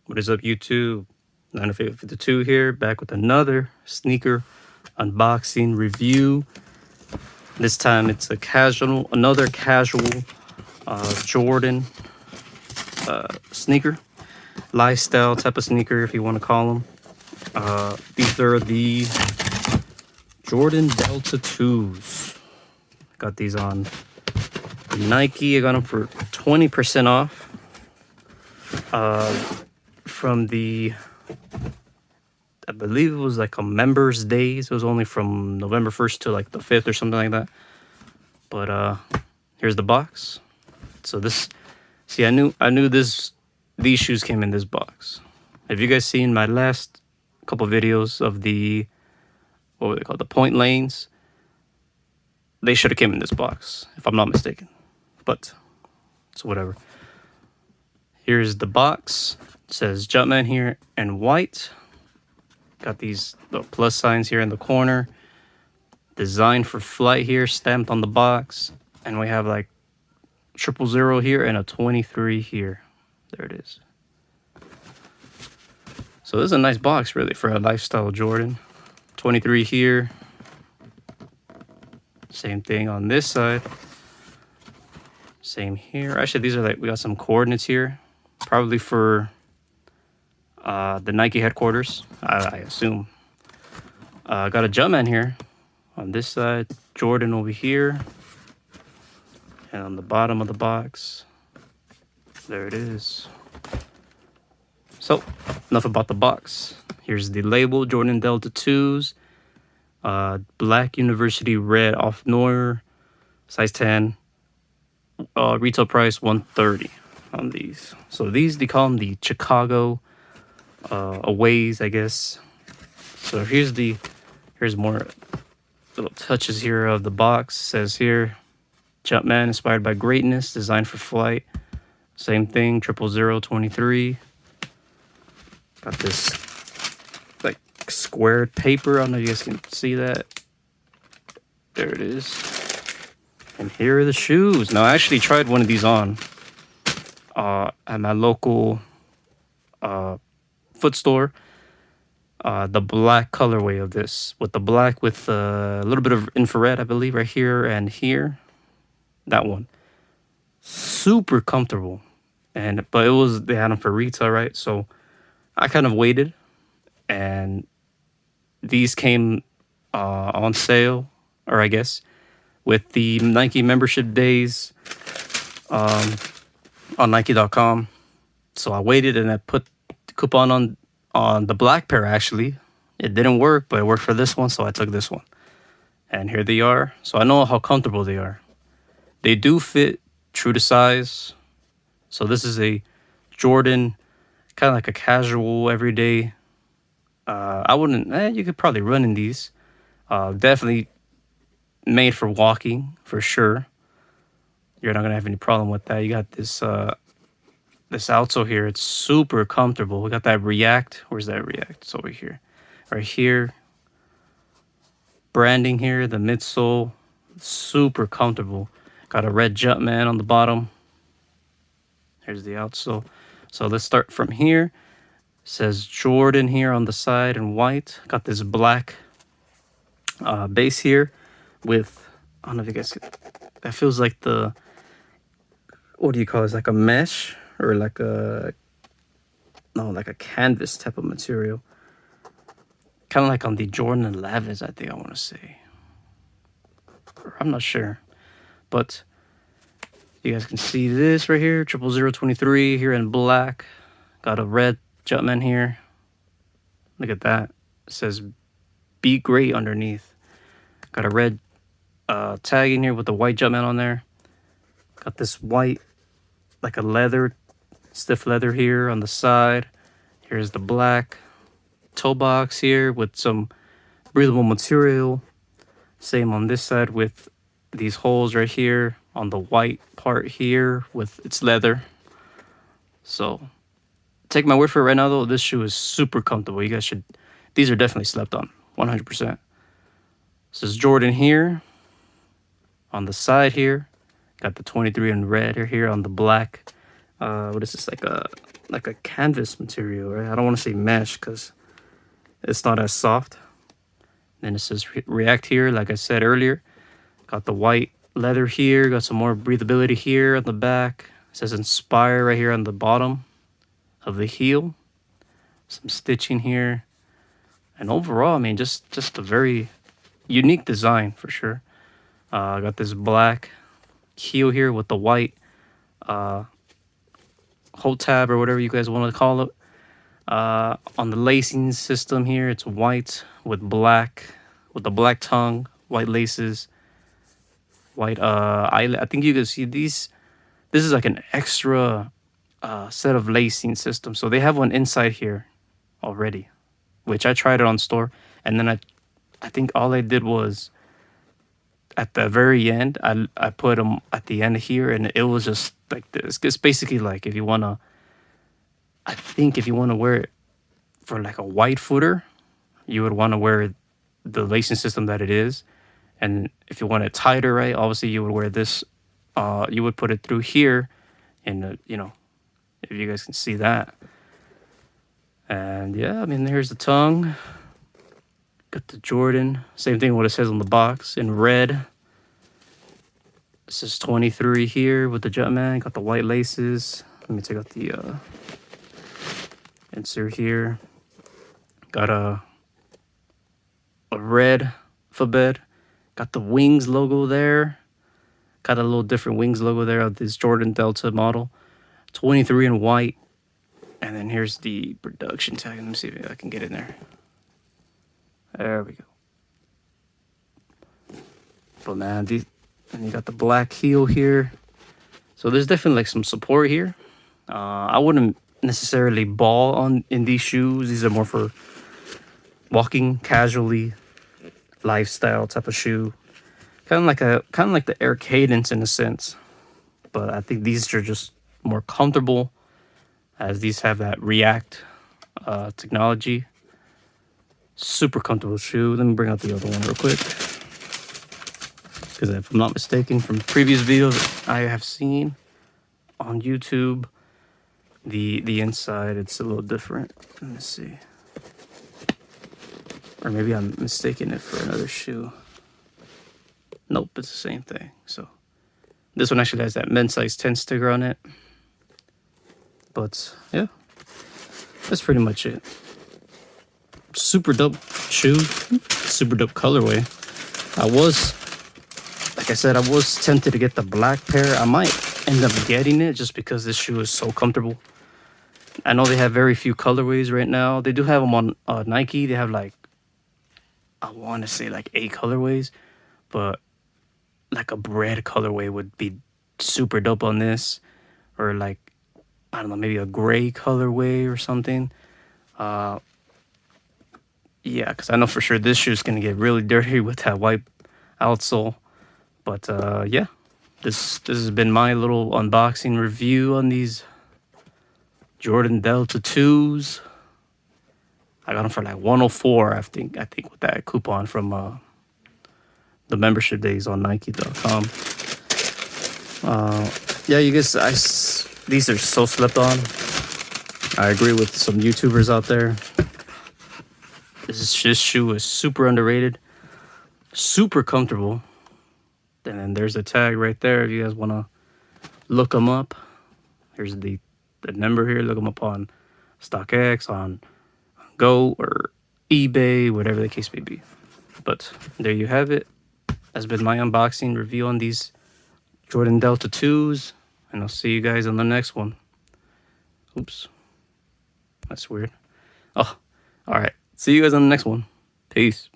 What is up, YouTube? 952 here, back with another sneaker unboxing review. This time it's another casual Jordan sneaker, lifestyle type of sneaker, if you want to call them. These are the Jordan Delta 2s. Got these on Nike. I got them for 20% off. From the, I believe it was like a members days. It was only from November 1st to like the 5th or something like that. But here's the box. So this, see, I knew these shoes came in this box. Have you guys seen my last couple videos of the, what were they called, the point lanes? They should have came in this box, if I'm not mistaken. But it's whatever. Here's the box. It says Jumpman here in white. Got these little plus signs here in the corner. Designed for flight here, stamped on the box. And we have like 000 here and a 23 here. There it is. So this is a nice box, really, for a lifestyle Jordan. 23 here. Same thing on this side. Same here. Actually, these are like, we got some coordinates here. Probably for the Nike headquarters, I assume. Got a Jumpman here on this side, Jordan over here, and on the bottom of the box, there it is. So, enough about the box. Here's the label, Jordan Delta 2s, black University red off Neuer, size 10, retail price $130 on these. So these, they call them the Chicago aways, I guess. So here's more little touches here of the box. It says here, Jumpman inspired by greatness, designed for flight. Same thing, 00023. Got this like squared paper. I don't know if you guys can see that. There it is. And here are the shoes. Now I actually tried one of these on at my local foot store. The black colorway of this, with the black with a little bit of infrared, I believe, right here and here. That one, super comfortable. But they had them for retail, right? So I kind of waited, and these came on sale, or I guess with the Nike membership days on Nike.com. So I waited, and I put the coupon on the black pair. Actually, it didn't work, but it worked for this one, so I took this one. And here they are. So I know how comfortable they are. They do fit true to size. So this is a Jordan, kind of like a casual, everyday. I wouldn't, you could probably run in these. Definitely made for walking, for sure. You're not going to have any problem with that. You got this this outsole here. It's super comfortable. We got that React. Where's that React? It's over here. Right here. Branding here, the midsole. Super comfortable. Got a red Jumpman on the bottom. Here's the outsole. So let's start from here. It says Jordan here on the side in white. Got this black base here with, I don't know if you guys can, that feels like the, what do you call it? It's like a mesh or like a canvas type of material. Kind of like on the Jordan 11s, I think I want to say. I'm not sure. But you guys can see this right here, 00023 here in black. Got a red Jumpman here. Look at that. It says "Be Great" underneath. Got a red tag in here with the white Jumpman on there. Got this white, like a leather, stiff leather here on the side. Here's the black toe box here with some breathable material. Same on this side with these holes right here on the white part here with its leather. So take my word for it right now, though, this shoe is super comfortable. You guys should, these are definitely slept on, 100%. This is Jordan here on the side here. Got the 23 in red here on the black. What is this, like a like a canvas material, right? I don't want to say mesh because it's not as soft. Then it says React here, like I said earlier. Got the white leather here, got some more breathability here on the back. It says Inspire right here on the bottom of the heel. Some stitching here. And overall, I mean, just a very unique design for sure. I got this black heel here with the white hold tab or whatever you guys want to call it. On the lacing system here, it's white with the black tongue, white laces, white eyelet. I think you can see these. This is like an extra set of lacing system. So they have one inside here already, which I tried it on store, and then I think all I did was at the very end, I put them at the end here, and it was just like this. It's basically like if you wanna, I think if you wanna wear it for like a white footer, you would want to wear the lacing system that it is, and if you want it tighter, right, obviously you would wear this. You would put it through here, and you know, if you guys can see that. And yeah, I mean, here's the tongue. Got the Jordan. Same thing what it says on the box in red. It says 23 here with the Jumpman. Got the white laces. Let me take out the insert here. Got a red footbed. Got the Wings logo there. Got a little different Wings logo there of this Jordan Delta model. 23 in white. And then here's the production tag. Let me see if I can get in there. There we go. But man, and you got the black heel here. So there's definitely like some support here. I wouldn't necessarily ball in these shoes. These are more for walking casually, lifestyle type of shoe. Kind of like the Air Cadence in a sense. But I think these are just more comfortable, as these have that React technology. Super comfortable shoe. Let me bring out the other one real quick, because if I'm not mistaken, from previous videos I have seen on YouTube, the inside, it's a little different. Let me see. Or maybe I'm mistaking it for another shoe. Nope, it's the same thing. So this one actually has that men's size 10 sticker on it. But yeah, that's pretty much it. Super dope shoe, super dope colorway. Like I said, I was tempted to get the black pair. I might end up getting it just because this shoe is so comfortable. I know they have very few colorways right now. They do have them on Nike. They have like, I want to say like 8 colorways, but like a red colorway would be super dope on this, or like, I don't know, maybe a gray colorway or something. Yeah, because I know for sure this shoe is going to get really dirty with that white outsole. But yeah, this has been my little unboxing review on these Jordan Delta 2s. I got them for like 104, I think with that coupon from the membership days on Nike.com. Yeah, you guys, these are so slept on. I agree with some YouTubers out there. This shoe is super underrated, super comfortable. And then there's the tag right there if you guys want to look them up. Here's the number here. Look them up on StockX, on Go or eBay, whatever the case may be. But there you have it. That's been my unboxing review on these Jordan Delta 2s. And I'll see you guys on the next one. Oops. That's weird. Oh, all right. See you guys on the next one. Peace.